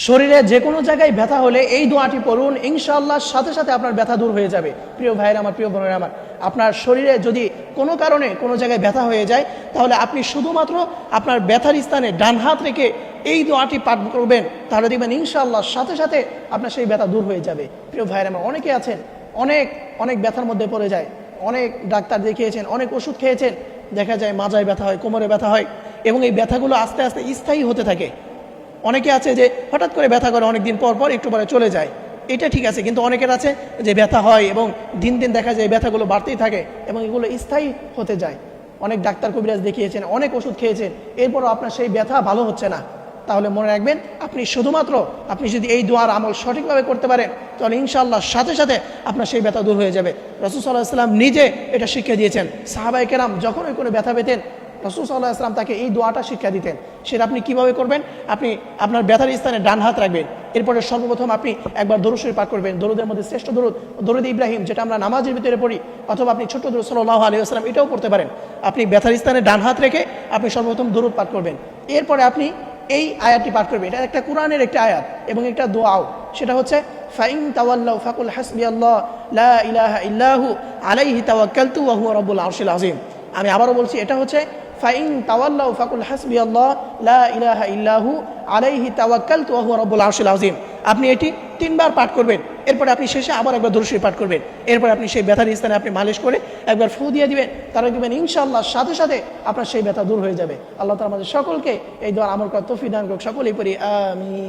শরীরে যে কোনো জায়গায় ব্যথা হলে এই দোয়াটি পড়ুন, ইনশাআল্লাহ সাথে সাথে আপনার ব্যথা দূর হয়ে যাবে। প্রিয় ভাইয়েরা আমার, প্রিয় বোনেরা আমার, আপনার শরীরে যদি কোনো কারণে কোনো জায়গায় ব্যথা হয়ে যায়, তাহলে আপনি শুধুমাত্র আপনার ব্যথার স্থানে ডান হাত রেখে এই দোয়াটি পাঠ করবেন, তাহলে দেখবেন ইনশাআল্লাহ সাথে সাথে আপনার সেই ব্যথা দূর হয়ে যাবে। প্রিয় ভাইয়েরা আমার, অনেকে আছেন অনেক ব্যথার মধ্যে পড়ে যায়, অনেক ডাক্তার দেখিয়েছেন, অনেক ওষুধ খেয়েছেন, দেখা যায় মাজায় ব্যথা হয়, কোমরে ব্যথা হয়, এবং এই ব্যথাগুলো আস্তে আস্তে স্থায়ী হতে থাকে। অনেকে আছে যে হঠাৎ করে ব্যথা করে, অনেক দিন পর পর একটু পরে চলে যায়, এটা ঠিক আছে। কিন্তু অনেকের আছে যে ব্যথা হয় এবং দিন দিন দেখা যায় ব্যথাগুলো বাড়তেই থাকে এবং এগুলো স্থায়ী হতে যায়। অনেক ডাক্তার কবিরাজ দেখিয়েছেন, অনেক ওষুধ খেয়েছেন, এরপরও আপনার সেই ব্যথা ভালো হচ্ছে না। তাহলে মনে রাখবেন, আপনি যদি এই দোয়ার আমল সঠিকভাবে করতে পারেন, তাহলে ইনশাআল্লাহ সাথে সাথে আপনার সেই ব্যথা দূর হয়ে যাবে। রাসূল সাল্লাল্লাহু আলাইহি ওয়াসাল্লাম নিজে এটা শিক্ষা দিয়েছেন। সাহাবায়ে কেরাম যখনই কোনো ব্যথা পেতেন, রাসূল সাল্লাল্লাহু আলাইহি ওয়াসাল্লাম তাকে এই দোয়াটা শিক্ষা দিতেন। সেটা আপনি কীভাবে করবেন? আপনি আপনার ব্যথার স্থানে ডান হাত রাখবেন, এরপরে সর্বপ্রথম আপনি একবার দরুদ শরীফ পাঠ করবেন। দরুদের মধ্যে শ্রেষ্ঠ দরুদ ইব্রাহিম, যেটা আমরা নামাজের ভিতরে পড়ি, অথবা আপনি ছোট্ট দরুদ সাল্লাল্লাহু আলাইহি ওয়াসাল্লাম, এটাও পড়তে পারেন। আপনি ব্যথার স্থানে ডান হাত রেখে আপনি সর্বপ্রথম দরুদ পাঠ করবেন, এরপরে আপনি এই আয়াতটি পাঠ করবেন। এটা একটা কোরআনের একটা আয়াত এবং একটা দোয়াও। সেটা হচ্ছে ফাইন তাওয়াল্লাউ ফাকুল হাসবিয়াল্লাহ লা ইলাহা ইল্লাহু আলাইহি তাওয়াক্কালতু ওয়া হুয়া রাব্বুল আরশিল আযীম। আমি আবারও বলছি, এটা হচ্ছে ফাইন তাওয়াল্লাউ ফাকুল হাসবিয়াল্লাহ লা ইলাহা ইল্লাহু আলাইহি তাওয়াক্কালতু ওয়া হুয়া রাব্বুল আরশিল আযীম। আপনি এটি 3 বার পাঠ করবেন, এরপরে আপনি শেষে আবার একবার দরুদ শরীফ পাঠ করবেন, এরপরে আপনি সেই ব্যথার স্থানে আপনি মালিশ করে একবার ফু দিয়ে দিবেন, তারপরে দিবেন ইনশাআল্লাহ সাথে সাথে আপনার সেই ব্যথা দূর হয়ে যাবে। আল্লাহ তাআলা আমাদের সকলকে এই দোয়ার আমল করার তৌফিক দান করুক। সকলেই পড়ি আমিন।